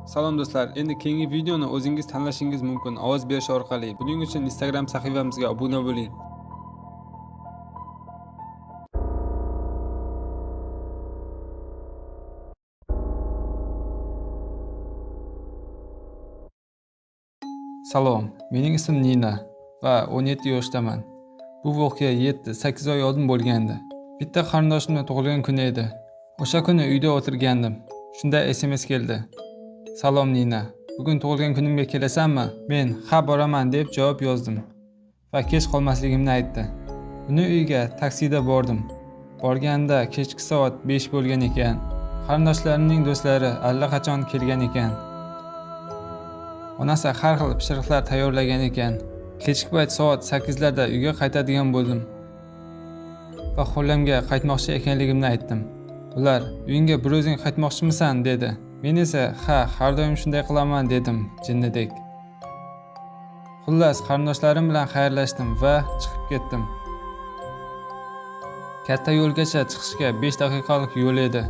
Salom do'stlar, endi keyingi videoni o'zingiz tanlashingiz mumkin ovoz berish orqali. Buning uchun Instagram sahifamizga obuna bo'ling. Salom, mening ismim Nina va 17 yoshdaman. Bu voqea 7-8 oy oldin bo'lgandi. Bitta qarindoshimning tug'ilgan kuni edi. O'sha kuni uyda o'tirgandim. Shunda SMS keldi. Salom Nina, bugun tug'ilgan kunimga kelasanmi? Men ha boraman deb javob yozdim va kech qolmasligimni aytdi. Uni uyga taksida bordim. Borganda kechki soat 5 bo'lgan ekan. Qarindoshlarining do'stlari allaqachon kelgan ekan. Onasi har xil pishiriqlar tayyorlagan ekan. Kechki payt soat 8 larda uyga qaytadigan bo'ldim va xolamga qaytmoqchi ekanligimni aytdim. Ular, "Uyingga bir o'zing qaytmoqchimisan?" dedi. Men esa, "Ha, har doim shunday qilaman" dedim, jinnidek. Xullas, qarindoshlarim bilan xayrlashdim va chiqib ketdim. Katta yo'lgacha chiqishga 5 daqiqalik yo'l edi.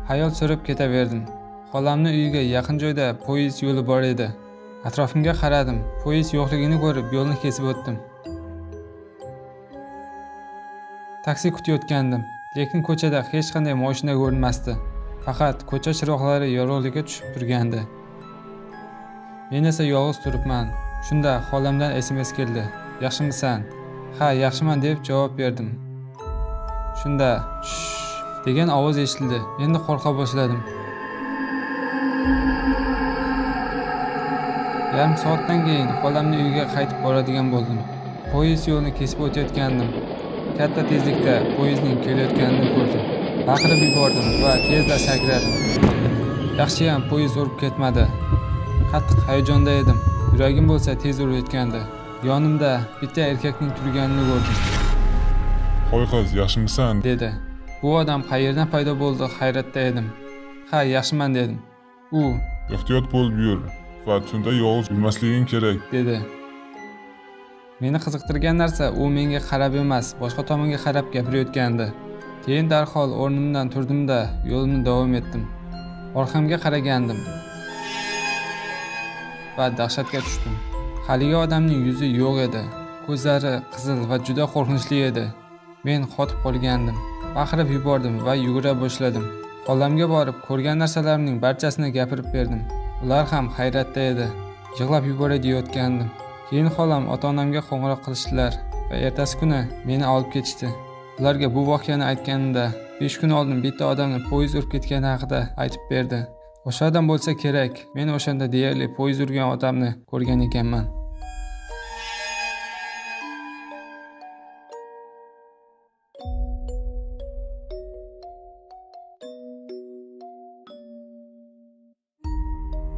Xayol surib ketaverdim. Xolamning uyiga yaqin joyda poyezd yo'li bor edi. Atrofimga qaradim. Poyezd yo'qligini ko'rib, yo'lni kesib o'tdim. Taksi kutayotgandim, lekin ko'chada hech qanday mashina ko'rinmasdi. Faqat ko'cha chiroqlari yorug'likka tushib turgandi. Men esa yolg'iz turibman. Shunda xolamdan SMS keldi. "Yaxshimisan?" "Ha, yaxshiman" deb javob berdim. Shunda "Shh" degan ovoz eshitildi. Endi qo'rqa boshladim. Yarim soatdan keyin xolamning uyiga qaytib boradigan bo'ldim. Poyezd yo'lini kesib o'tayotgandim. Katta tezlikda poyezdning kelayotganini ko'rdim. Baqirib yubordim va tezda sakradim. Yaxshiyam poyezd urib ketmadi. Qattiq hayajonda edim. Yuragim bo'lsa tez urayotgandi. Yonimda bitta erkakning turganini ko'rdim. "Hoy qiz, yaxshimisan?" dedi. Bu odam qayerdan paydo bo'ldi, hayratda edim. "Ha, yaxshiman" dedim. U "Ehtiyot bo'lib yur va tunda yolg'iz yurmasliging kerak" dedi. Meni qiziqtirgan narsa u menga qarab emas, boshqa tomonga qarab gapirayotgandi. Keyin darhol o'rnimdan turdim-da, yo'limni davom etdim. Orqamga qaragandim va dahshatga tushdim. Haligi odamning yuzi yo'q edi. Ko'zlari qizil va juda qo'rqinchli edi. Men qotib qolgandim. Baqirib yubordim va yugura boshladim. Xolamga borib, ko'rgan narsalarimning barchasini gapirib berdim. Ular ham hayratda edi. Yig'lab yuboray deyotgandim. Keyin xolam ota-onamga qo'ng'iroq qilishdilar va ertasi kuni meni olib ketishdi. Ularga bu voqeani aytganimda 5 kun oldin bitta odamni poyezd urib ketgani haqida aytib berdi. O'sha odam bo'lsa kerak. Men o'shanda deyarli poyezd urgan odamni ko'rgan ekanman.